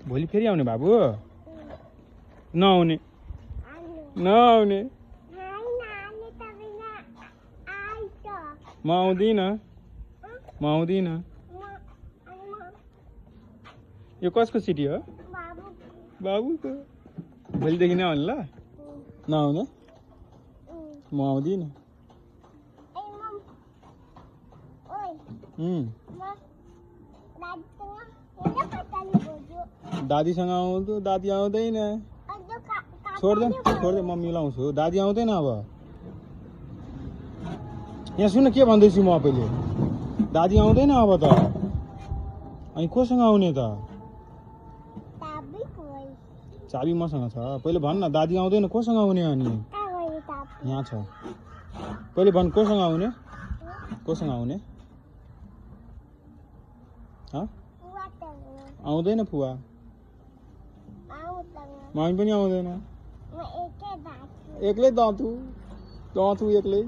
भोलि फेरि आउने बाबु नआउने नआउने म आउँदिनँ यो कसको सिटी हो बाबुको भोलिदेखि नआउने ल नआउने म आउँदिनँ दादीसँग आउँछु दादी आउँदैन छोड्दे म मिलाउँछु दादी आउँदैन अब यहाँ सुन के भन्दैछु म पहिले दादी आउँदैन अब त अनि कोसँग आउने त चाबी मसँग छ पहिले भन् न दादी आउँदैन कोसँग आउने अनि यहाँ छ पहिले भन् कोसँग आउने आउँदैन फुवा मम्मी पनि आउँदैन एक्लै दाँतु एक्लै